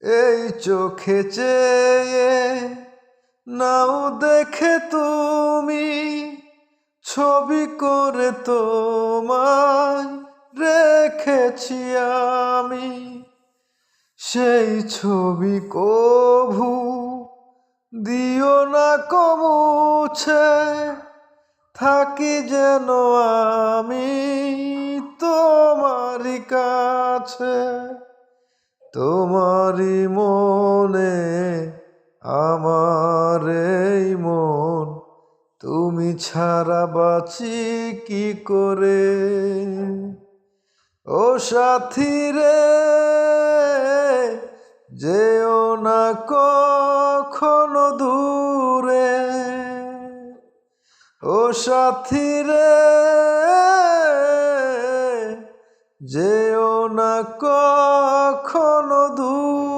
এই চোখে চেয়ে নাও দেখে তুমি, ছবি করে তোমায় রেখেছি আমি। সেই ছবি কভু দিও না মুছে, থাকি যেন আমি তোমারই কাছে। তোমারই মনে আমার এই মন, তুমি ছাড়া বাঁচি কি করে। ও সাথী রে, যেও না কখনো দূরে। ও সাথী রে, যেও না কখনো দূরে।